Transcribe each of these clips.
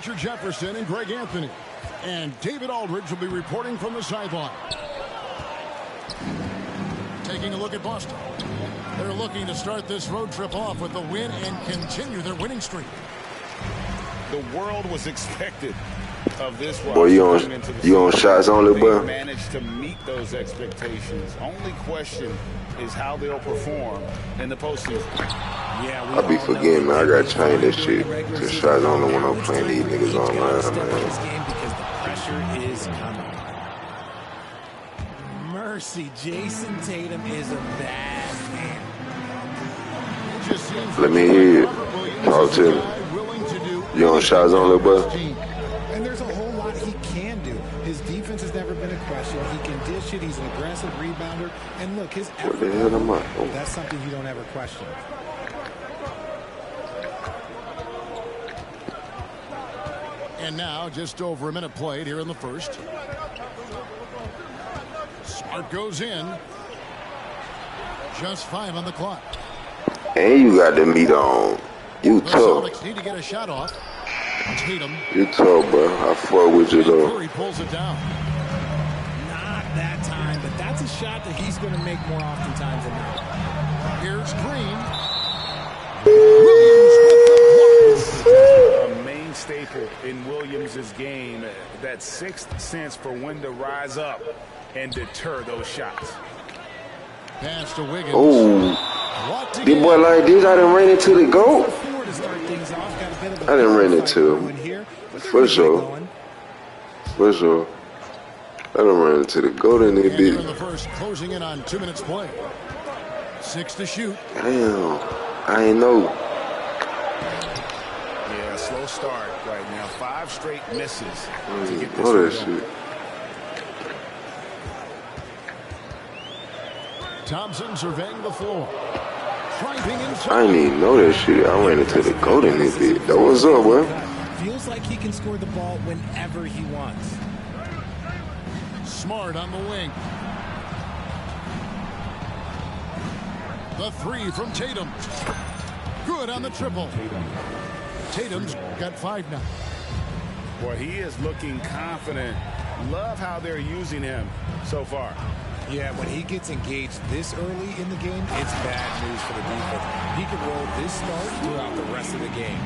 Richard Jefferson and Greg Anthony. And David Aldridge will be reporting from the sideline. Taking a look at Boston. They're looking to start this road trip off with a win and continue their winning streak. The world was expected of this. Boy, you on shots only, boy. They managed to meet those expectations. Only question is how they'll perform in the postseason. I be forgetting, man. I gotta change this shit to shots only when I'm playing these niggas online, man. Because the pressure is coming. Mercy, Jason Tatum is a bad man. Let me hear it. Talk to me. You on shots only, boy? And there's a whole lot he can do. His defense has never been a question. He can dish it. He's an aggressive rebounder. And look, his effort, what the hell am I? Oh. That's something you don't ever question. And now, just over a minute played here in the first. Smart goes in. Just 5 on the clock. And you got the meat on. You The tough. Celtics need to get a shot off. Tatum. You tough, bro. I fuck with you, though. Curry pulls it down. Not that time, but that's a shot that he's going to make more oftentimes than not. Here's Green. Williams with the block. A main staple in Williams' game, that sixth sense for when to rise up and deter those shots. Pass to Wiggins. Oh, this boy like this, I done ran into the goat. I done ran into him. For sure. For sure. I done ran into the goat in this In bitch. the first, closing in on 2 minutes play. 6 to shoot. Damn, I ain't know. Yeah, slow start right now. 5 straight misses to get this Know that one going. shit. Thompson surveying the floor. Driving inside. I didn't even know that shit. I ran into the goat in this bitch. That what's up, bro? Feels like he can score the ball whenever he wants. Smart on the wing. The 3 from Tatum. Good on the triple. Tatum's got 5 now. Boy, he is looking confident. Love how they're using him so far. Yeah, when he gets engaged this early in the game, it's bad news for the defense. He can roll this start throughout the rest of the game.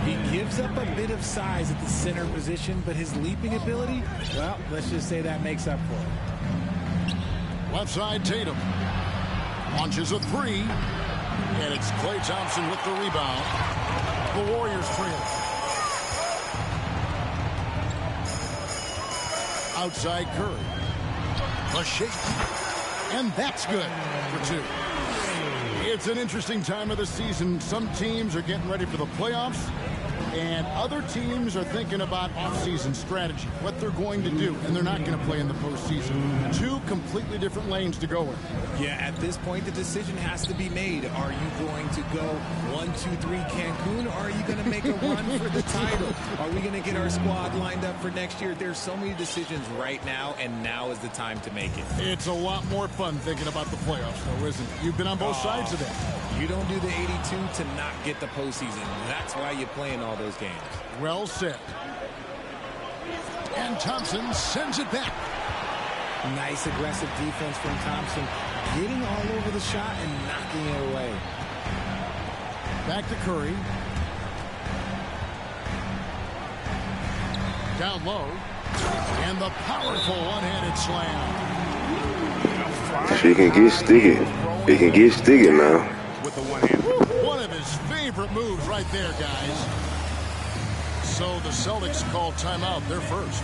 He gives up a bit of size at the center position, but his leaping ability, well, let's just say that makes up for it. Left side, Tatum. Launches a 3. And it's Klay Thompson with the rebound. The Warriors trail. Outside Curry. A shake. And that's good for 2. It's an interesting time of the season. Some teams are getting ready for the playoffs, and other teams are thinking about off-season strategy, what they're going to do, and they're not going to play in the postseason. 2 completely different lanes to go in. Yeah, at this point, the decision has to be made. Are you going to go 1, 2, 3 Cancun, or are you going to make a run for the title? Are we going to get our squad lined up for next year? There's so many decisions right now, and now is the time to make it. It's a lot more fun thinking about the playoffs, though, isn't it? You've been on both sides of that. You don't do the 82 to not get the postseason. That's why you play in all those games. Well said. And Thompson sends it back. Nice aggressive defense from Thompson. Getting all over the shot and knocking it away. Back to Curry. Down low. And the powerful one-handed slam. She can get sticky. It can get sticky now. With the one hand. One of his favorite moves right there, guys. So the Celtics call timeout. They're first.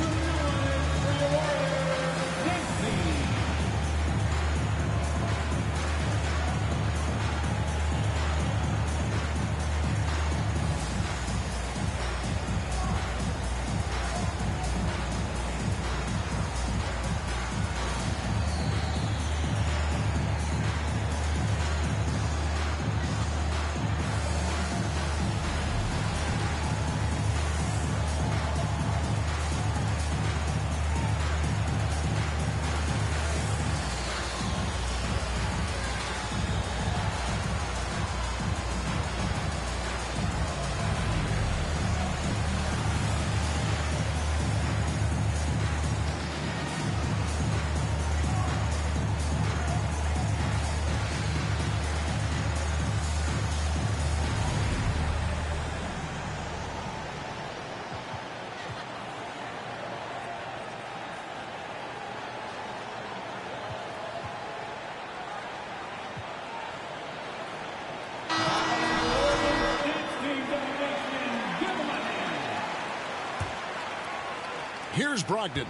Here's Brogdon.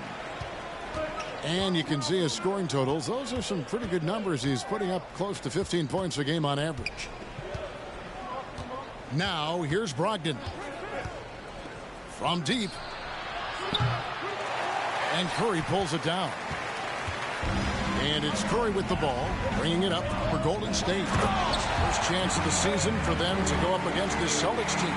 And you can see his scoring totals. Those are some pretty good numbers. He's putting up close to 15 points a game on average. Now, here's Brogdon. From deep. And Curry pulls it down. And it's Curry with the ball, bringing it up for Golden State. First chance of the season for them to go up against this Celtics team.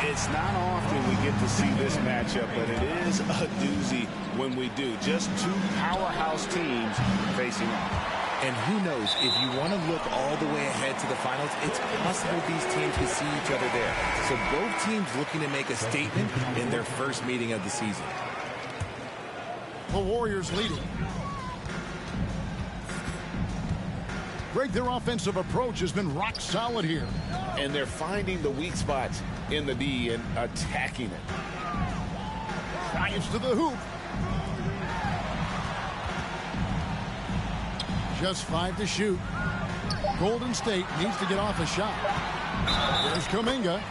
It's not often we get to see this matchup, but it is a doozy when we do. Just two powerhouse teams facing off. And who knows, if you want to look all the way ahead to the finals, it's possible these teams can see each other there. So both teams looking to make a statement in their first meeting of the season. The Warriors leading. Greg, their offensive approach has been rock solid here. And they're finding the weak spots in the D and attacking it. Drives to the hoop. Just 5 to shoot. Golden State needs to get off a shot. There's Kuminga.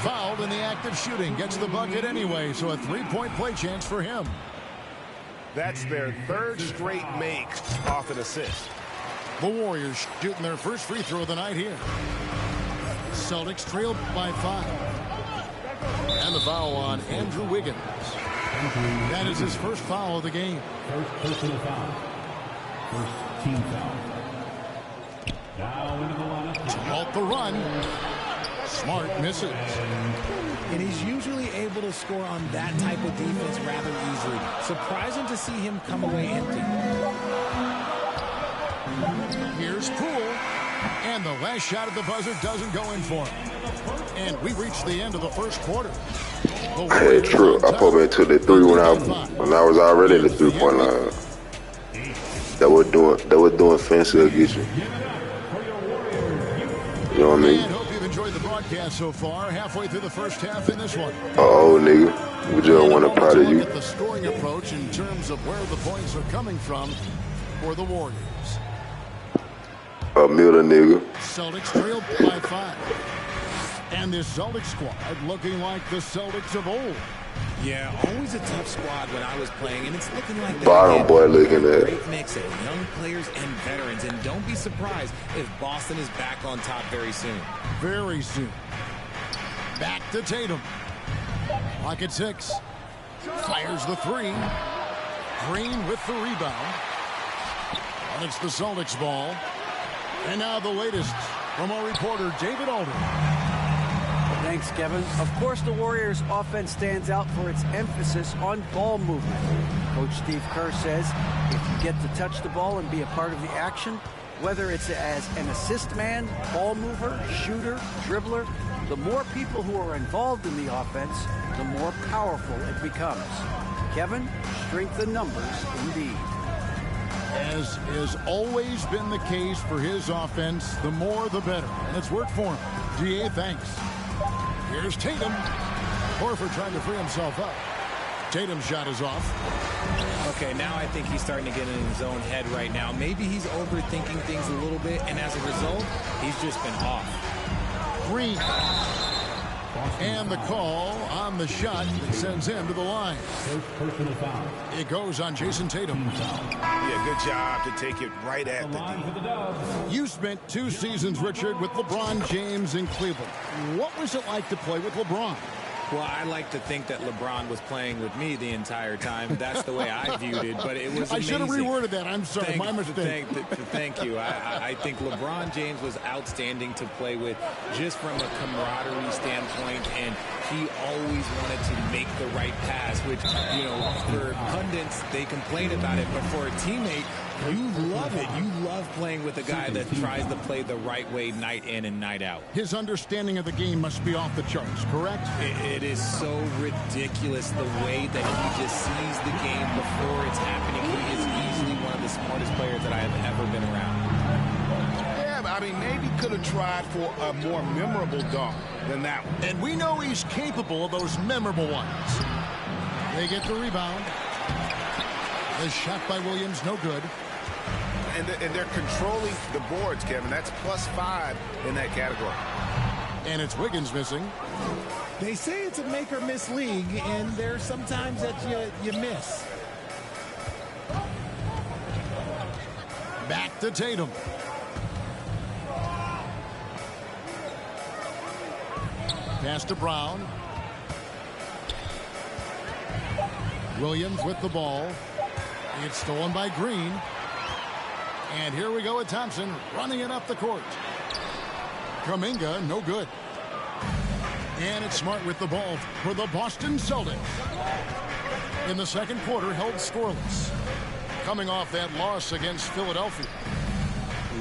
Fouled in the act of shooting. Gets the bucket anyway, so a 3-point play chance for him. That's their third straight make off an assist. The Warriors shooting their first free throw of the night here. Celtics trailed by 5. And the foul on Andrew Wiggins. That is his first foul of the game. First personal foul. First team foul. Now into the lineup. Off the run. Smart misses. And he's usually able to score on that type of defense rather easily. Surprising to see him come away empty. Here's Poole. And the last shot at the buzzer doesn't go in for him. And we reached the end of the first quarter. Hey, true. I put me into the 3 when I was already in the 3-point line. That was doing fancy against you. You know what I mean? And hope you've enjoyed the broadcast so far. Halfway through the first half in this one. Uh-oh, nigga. We just want to part of you. At the scoring approach in terms of where the points are coming from for the Warriors. A Miller, nigga. Celtics trailed by 5. And this Celtics squad looking like the Celtics of old. Yeah, always a tough squad when I was playing, and it's looking like Bottom boy looking at a great mix of young players and veterans. And don't be surprised if Boston is back on top very soon. Very soon. Back to Tatum. Clock at 6. Fires the 3. Green with the rebound. And it's the Celtics ball. And now the latest from our reporter, David Alden. Thanks, Kevin. Of course, the Warriors' offense stands out for its emphasis on ball movement. Coach Steve Kerr says if you get to touch the ball and be a part of the action, whether it's as an assist man, ball mover, shooter, dribbler, the more people who are involved in the offense, the more powerful it becomes. Kevin, strength in numbers indeed. As has always been the case for his offense, the more the better. And it's worked for him. DA, thanks. Here's Tatum. Horford trying to free himself up. Tatum's shot is off. Okay, now I think he's starting to get in his own head right now. Maybe he's overthinking things a little bit, and as a result, he's just been off. Green. And the call on the shot that sends him to the line. First personal foul. It goes on Jason Tatum. Yeah, good job to take it right at the Line D. for the Dubs. You spent 2 seasons, Richard, with LeBron James in Cleveland. What was it like to play with LeBron? Well, I like to think that LeBron was playing with me the entire time. That's the way I viewed it, but it was amazing. I should have reworded that. I'm sorry, my mistake. Thank you. I think LeBron James was outstanding to play with just from a camaraderie standpoint, and he always wanted to make the right pass, which, you know, for pundits, they complain about it, but for a teammate, you love it. You love playing with a guy that tries to play the right way night in and night out. His understanding of the game must be off the charts, correct? It is so ridiculous the way that he just sees the game before it's happening. He is easily one of the smartest players that I have ever been around. Yeah, I mean, maybe could have tried for a more memorable dunk than that one. And we know he's capable of those memorable ones. They get the rebound. The shot by Williams, no good. And they're controlling the boards, Kevin. That's +5 in that category. And it's Wiggins missing. They say it's a make or miss league, and there's sometimes that you miss. Back to Tatum. Pass to Brown. Williams with the ball. It's stolen by Green. And here we go with Thompson running it up the court. Kuminga, no good. And it's Smart with the ball for the Boston Celtics. In the second quarter, held scoreless. Coming off that loss against Philadelphia.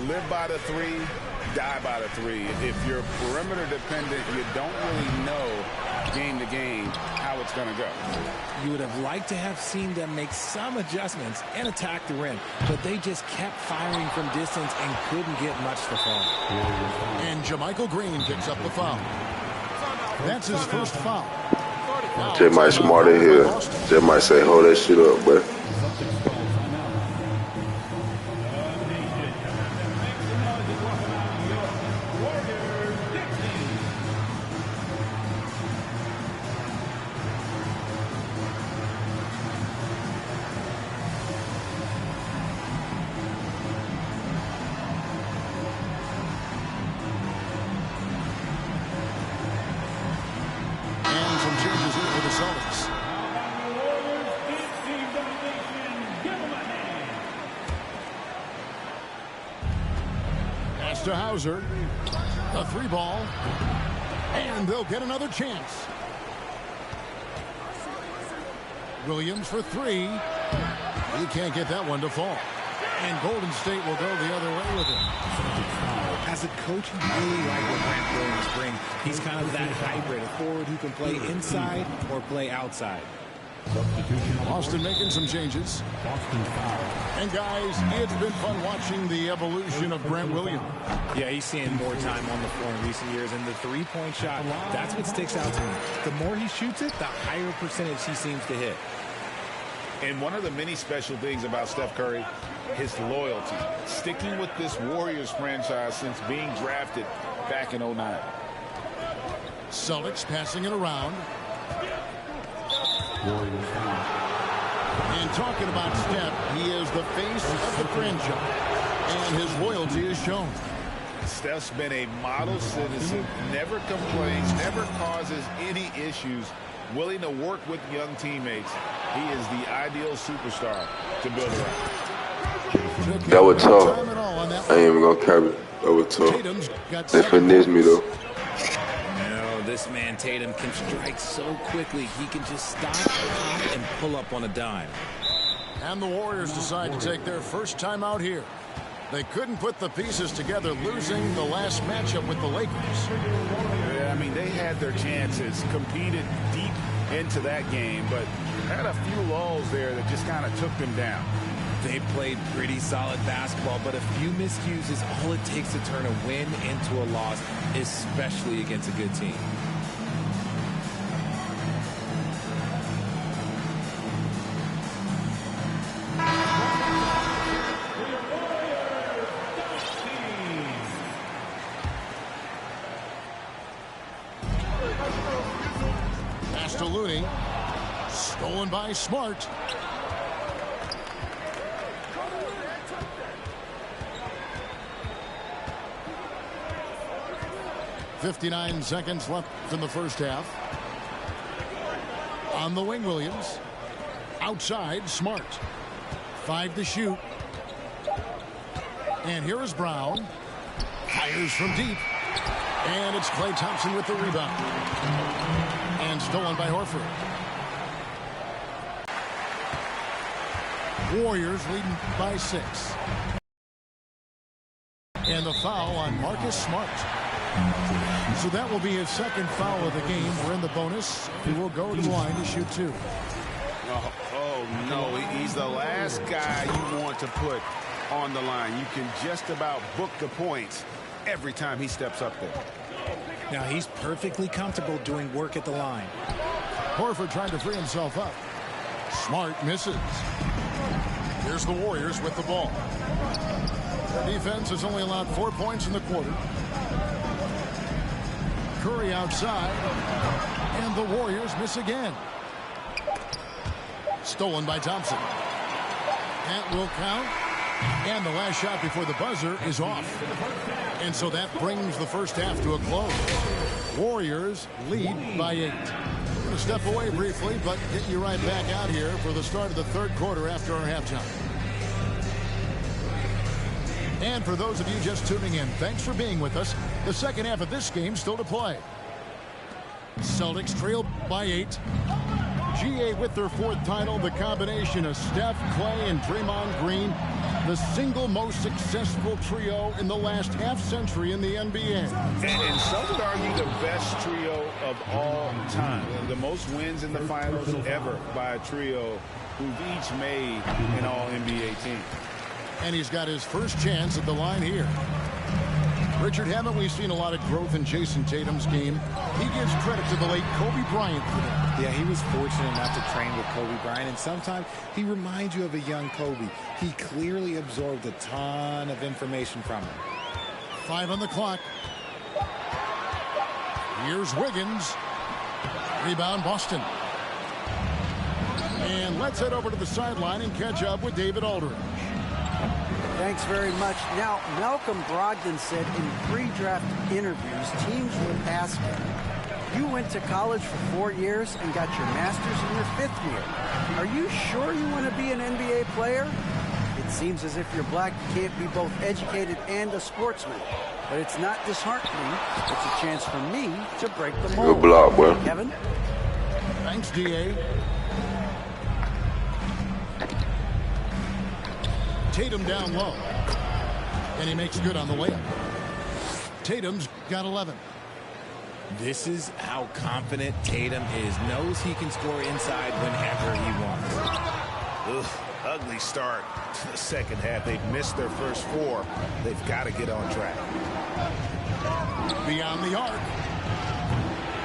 Live by the three, die by the three. If you're perimeter dependent, you don't really know game to game how it's going to go. You would have liked to have seen them make some adjustments and attack the rim, but they just kept firing from distance and couldn't get much to fall. And JaMychal Green picks up the foul. That's his first foul. Jay might smart in here. Jay might say, hold that shit up, but. To Hauser, a three ball, and they'll get another chance. Williams for three. He can't get that one to fall. And Golden State will go the other way with it. As a coach, you really like what Grant Williams brings. He's kind of that hybrid, a forward who can play inside or play outside. Boston making some changes. And guys, it's been fun watching the evolution of Grant Williams. Yeah, he's seeing more time on the floor in recent years, and the three-point shot, that's what sticks out to me. The more he shoots it, the higher percentage he seems to hit. And one of the many special things about Steph Curry, his loyalty. Sticking with this Warriors franchise since being drafted back in 09. Celtics passing it around. And talking about Steph, he is the face of the franchise, and his loyalty is shown. Steph's been a model citizen, never complains, never causes any issues, willing to work with young teammates. He is the ideal superstar to build around. That was tough. I ain't even gonna cap it. That was tough. They finessed me though. This man Tatum can strike so quickly he can just stop, pop, and pull up on a dime. And the Warriors decide to take their first time out here. They couldn't put the pieces together, losing the last matchup with the Lakers. Yeah, I mean, they had their chances, competed deep into that game, but had a few lulls there that just kind of took them down. They played pretty solid basketball, but a few miscues is all it takes to turn a win into a loss, especially against a good team. Pass to Looney. Stolen by Smart. .59 seconds left in the first half. On the wing, Williams. Outside, Smart. 5 to shoot. And here is Brown. Fires from deep. And it's Klay Thompson with the rebound. And stolen by Horford. Warriors leading by 6. And the foul on Marcus Smart. So that will be his second foul of the game. We're in the bonus. He will go to the line to shoot 2. Oh no, he's the last guy you want to put on the line. You can just about book the points every time he steps up there. Now he's perfectly comfortable doing work at the line. Horford trying to free himself up. Smart misses. Here's the Warriors with the ball. Their defense has only allowed 4 points in the quarter. Curry outside. And the Warriors miss again. Stolen by Thompson. That will count. And the last shot before the buzzer is off. And so that brings the first half to a close. Warriors lead by 8. We're going to step away briefly, but get you right back out here for the start of the third quarter after our halftime. And for those of you just tuning in, thanks for being with us. The second half of this game still to play. Celtics trail by 8. GA with their 4th title, the combination of Steph, Clay, and Draymond Green, the single most successful trio in the last half-century in the NBA. And some would argue the best trio of all time. The most wins in the finals ever by a trio who've each made an all-NBA team. And he's got his first chance at the line here. Richard, haven't we seen a lot of growth in Jason Tatum's game? He gives credit to the late Kobe Bryant for that. Yeah, he was fortunate enough to train with Kobe Bryant, and sometimes he reminds you of a young Kobe. He clearly absorbed a ton of information from him. 5 on the clock. Here's Wiggins. Rebound, Boston. And let's head over to the sideline and catch up with David Aldridge. Thanks very much. Now, Malcolm Brogdon said in pre-draft interviews, teams would ask him, you went to college for 4 years and got your master's in your 5th year. Are you sure you want to be an NBA player? It seems as if you're black, you can't be both educated and a sportsman. But it's not disheartening. It's a chance for me to break the mold. Good block, bro. Kevin? Thanks, D.A. Tatum down low. And he makes good on the layup. Tatum's got 11. This is how confident Tatum is. Knows he can score inside whenever he wants. Ugh, ugly start to the second half. They've missed their first 4. They've got to get on track. Beyond the arc.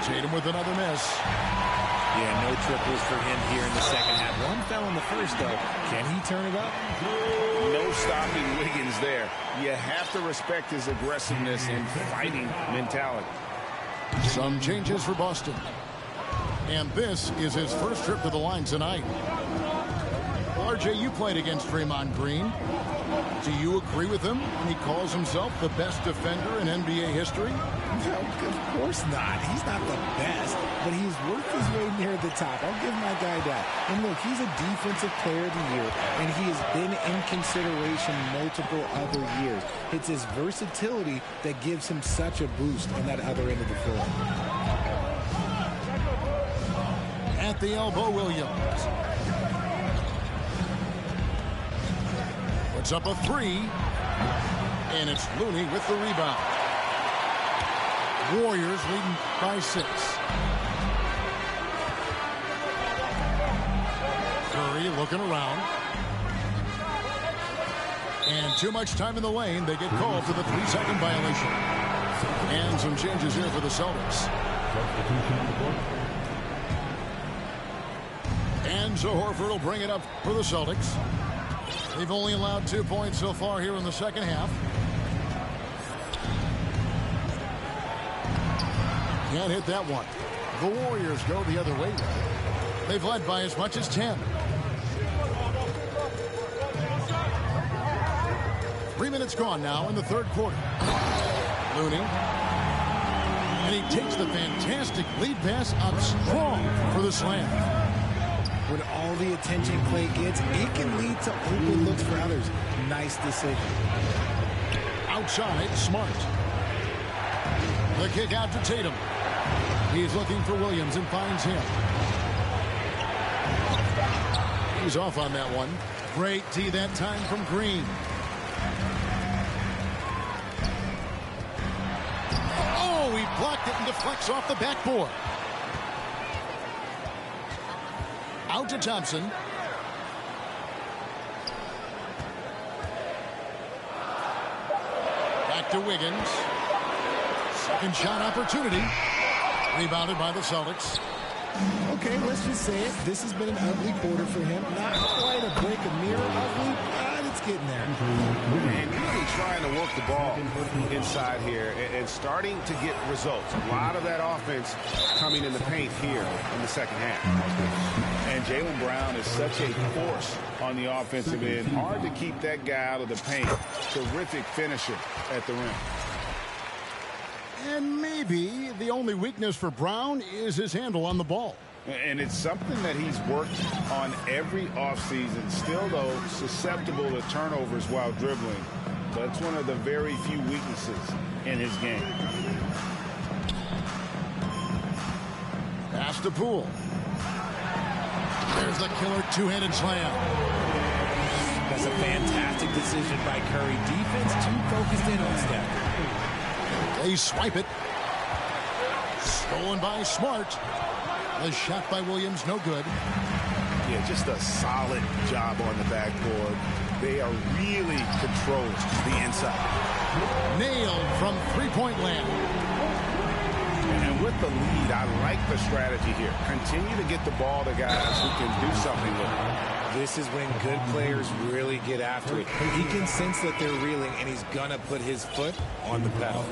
Tatum with another miss. Yeah, no triples for him here in the second half. One fell in the first, though. Can he turn it up? No stopping Wiggins there. You have to respect his aggressiveness and fighting mentality. Some changes for Boston. And this is his first trip to the line tonight. RJ, you played against Draymond Green. Do you agree with him when he calls himself the best defender in NBA history? No, of course not. He's not the best, but he's worked his way near the top. I'll give my guy that. And look, he's a defensive player of the year, and he has been in consideration multiple other years. It's his versatility that gives him such a boost on that other end of the floor. At the elbow, Williams. Puts up a 3. And it's Looney with the rebound. Warriors leading by 6. Curry looking around. And too much time in the lane. They get called for the 3-second violation. And some changes here for the Celtics. And so Horford will bring it up for the Celtics. They've only allowed 2 points so far here in the second half. Can't hit that one. The Warriors go the other way. They've led by as much as 10. 3 minutes gone now in the third quarter. Looney. And he takes the fantastic lead pass up strong for the slam. When all the attention Clay gets, it can lead to open looks for others. Nice decision. Outside, Smart. The kick out to Tatum. He's looking for Williams and finds him. He's off on that one. Great D that time from Green. Oh, he blocked it and deflects off the backboard. Out to Thompson. Back to Wiggins. Second shot opportunity. Rebounded by the Celtics. Okay, let's just say it. This has been an ugly quarter for him. Not quite a break of mirror ugly, but It's getting there. And really trying to work the ball inside here and starting to get results. A lot of that offense coming in the paint here in the second half. And Jaylen Brown is such a force on the offensive end. Hard to keep that guy out of the paint. Terrific finisher at the rim. And maybe the only weakness for Brown is his handle on the ball. And it's something that he's worked on every offseason. Still, though, susceptible to turnovers while dribbling. That's one of the very few weaknesses in his game. Pass to Poole. There's the killer two-handed slam. That's a fantastic decision by Curry. Defense too focused in on Steph. They swipe it. Stolen by Smart. The shot by Williams, no good. Yeah, just a solid job on the backboard. They are really controlling the inside. Nailed from three-point land. And with the lead, I like the strategy here. Continue to get the ball to guys who can do something with it. This is when good players really get after it. He can sense that they're reeling, and he's going to put his foot on the pedal.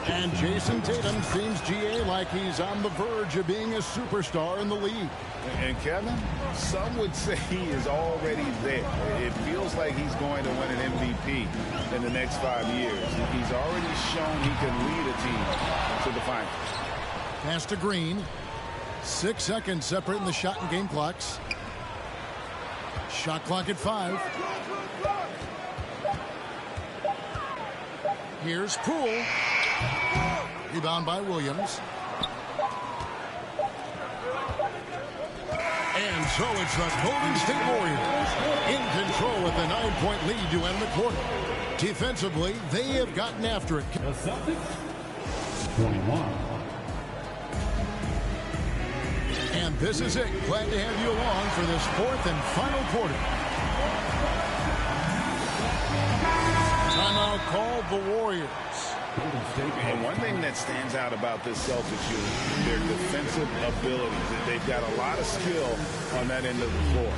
And Jason Tatum seems, GA, like he's on the verge of being a superstar in the league. And Kevin, some would say he is already there. It feels like he's going to win an MVP in the next 5 years. He's already shown he can lead a team to the finals. Pass to Green. 6 seconds separating the shot and game clocks. Shot clock at 5. Here's Poole. Rebound by Williams. And so it's the Golden State Warriors in control with a 9-point lead to end the quarter. Defensively, they have gotten after it. The Celtics, 21. And this is it. Glad to have you along for this fourth and final quarter. Timeout called the Warriors. And one thing that stands out about this Celtics unit, their defensive abilities. They've got a lot of skill on that end of the floor.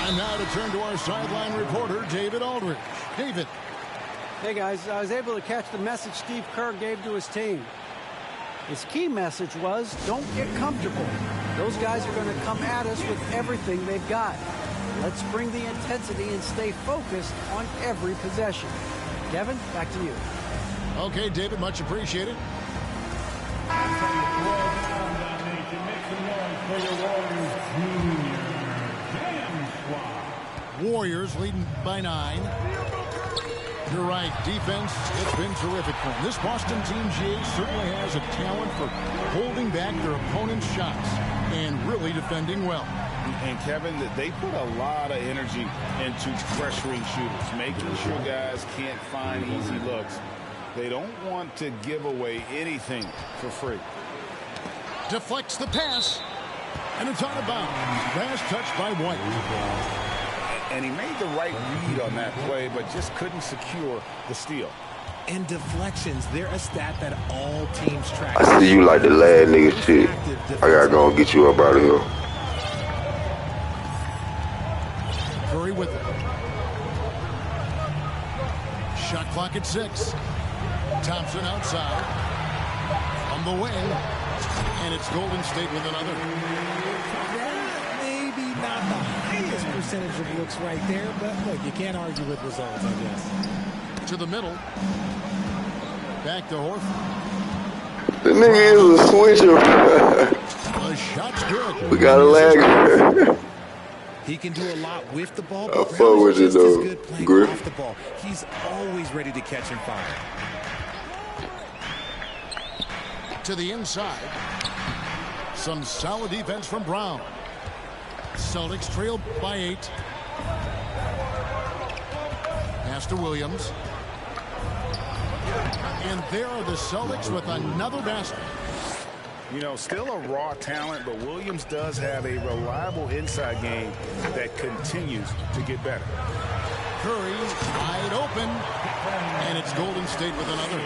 And now to turn to our sideline reporter, David Aldridge. David. Hey, guys. I was able to catch the message Steve Kerr gave to his team. His key message was, don't get comfortable. Those guys are going to come at us with everything they've got. Let's bring the intensity and stay focused on every possession. Kevin, back to you. Okay, David, much appreciated. Warriors leading by 9. You're right. Defense, it's been terrific for them. This Boston team, GA, certainly has a talent for holding back their opponent's shots and really defending well. And Kevin, they put a lot of energy into pressuring shooters, making sure guys can't find easy looks. They don't want to give away anything for free. Deflects the pass, and it's out of bounds. Last touch by White. And he made the right read on that play, but just couldn't secure the steal. And deflections, they're a stat that all teams track. I see you like the lad nigga shit. I gotta go and get you up out of here. Curry with it. Shot clock at 6. Thompson outside. On the wing. And it's Golden State with another. Maybe not the highest percentage of looks right there, but look, you can't argue with results, I guess. To the middle. Back to Horford. The nigga is a switcher. The shot's good. We got a lag. He can do a lot with the ball, I but fuck Brown with is you, just as though. good playing Griff. off the ball. He's always ready to catch and fire. To the inside. Some solid defense from Brown. Celtics trail by 8. Pass to Williams. And there are the Celtics with another basket. You know, still a raw talent, but Williams does have a reliable inside game that continues to get better. Curry wide open. And it's Golden State with another.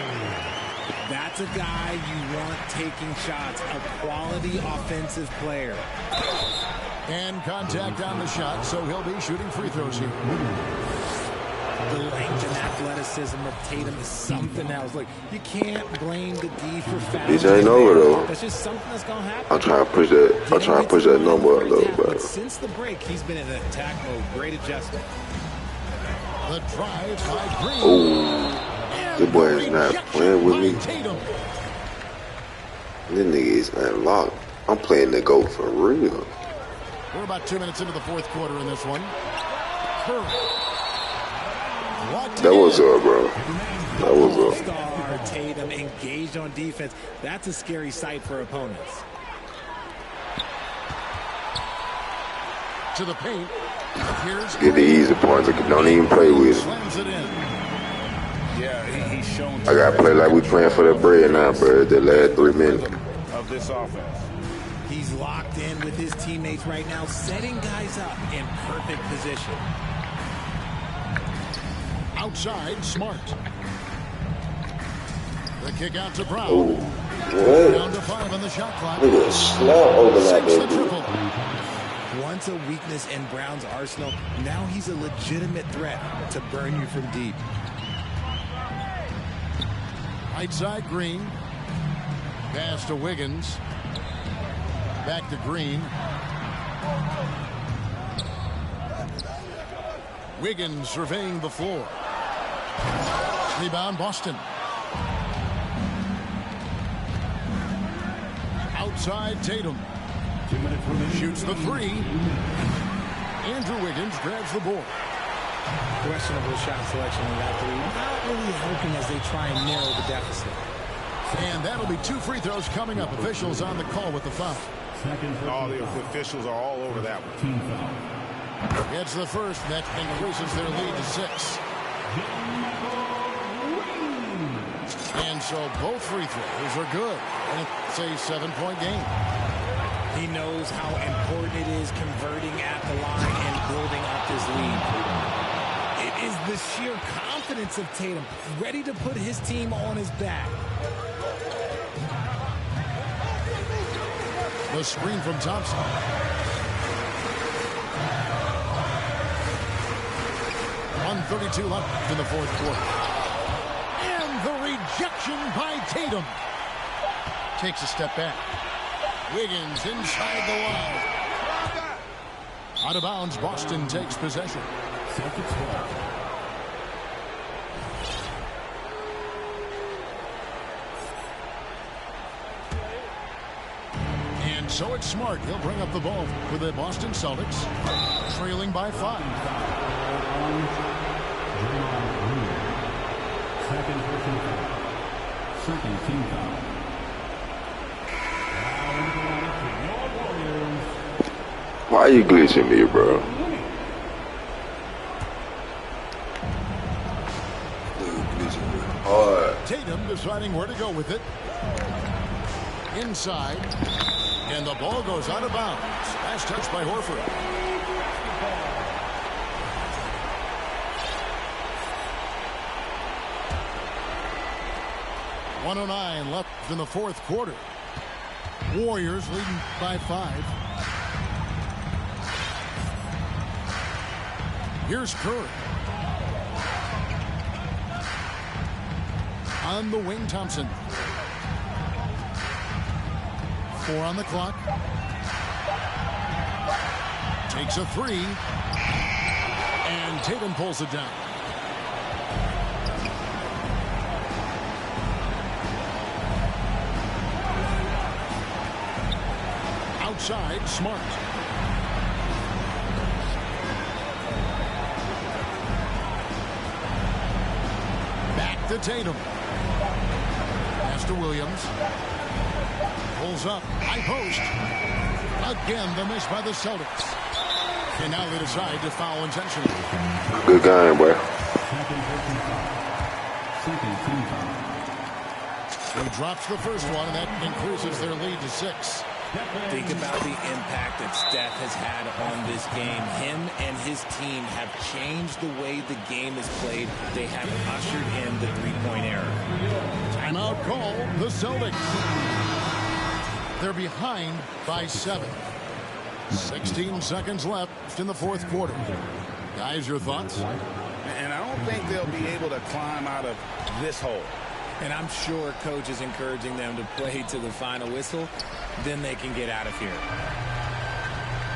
That's a guy you want taking shots, a quality offensive player. And contact on the shot, so he'll be shooting free throws here. The length and athleticism of Tatum is something else. Like, you can't blame the D for fouling. This ain't over though. That's just something that's gonna happen. I'm trying to push that number up though, but since the break, he's been in attack mode. Great adjustment. The drive by Green. oh, this boy is not playing with me. Tatum. This nigga is unlocked. I'm playing the GOAT for real. We're about 2 minutes into the fourth quarter in this one. Curry. That was up, bro. That was up. Star Tatum engaged on defense. That's a scary sight for opponents. To the paint. Here's Get the easy points. Don't even play with it. slams it in. Yeah, he's shown. I gotta play like we playing for the bread now, bro. The last 3 minutes. Of this offense. He's locked in with his teammates right now, setting guys up in perfect position. Outside, Smart. The kick out to Brown. Oh, what? Down to 5 on the shot clock. Look at slap overlap Sinks the that dude. triple. Once a weakness in Brown's arsenal, now he's a legitimate threat to burn you from deep. Right side, Green. Pass to Wiggins. Back to Green. Wiggins surveying the floor. Rebound, Boston. Outside, Tatum. 2 minutes remaining. Shoots the three. Andrew Wiggins grabs the board. Questionable shot selection on that three. Not really helping as they try and narrow the deficit. And that'll be 2 free throws coming up. Officials on the call with the foul. Second All the officials are all over that one. team foul. Gets the first. That increases their lead to 6. And so both free throws are good. And it's a 7-point game. He knows how important it is converting at the line and building up his lead. It is the sheer confidence of Tatum, ready to put his team on his back. The screen from Thompson. 1:32 left in the fourth quarter. And the rejection by Tatum. Takes a step back. Wiggins inside the line. Out of bounds, Boston takes possession. Celtics ball. And so it's Smart. He'll bring up the ball for the Boston Celtics. Trailing by 5. Second personal foul. Second team foul. Why you glitching me, bro? Tatum deciding where to go with it. Inside. And the ball goes out of bounds. Last touch by Horford. .109 left in the fourth quarter. Warriors leading by 5. Here's Curry. On the wing, Thompson. 4 on the clock. Takes a 3. And Tatum pulls it down. Outside, Smart. Back to Tatum. Pass to Williams. Pulls up. High post. Again, the miss by the Celtics. And now they decide to foul intentionally. Good game, boy. Second personal foul. Second team foul. He drops the first one, and that increases their lead to 6. Think about the impact that Steph has had on this game. Him and his team have changed the way the game is played. They have ushered in the three-point era. Timeout call, the Celtics. They're behind by 7. 16 seconds left in the fourth quarter. Guys, your thoughts? And I don't think they'll be able to climb out of this hole. And I'm sure coach is encouraging them to play to the final whistle. Then they can get out of here.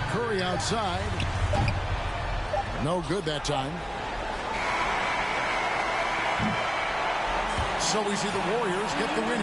Curry outside. No good that time. So we see the Warriors get the win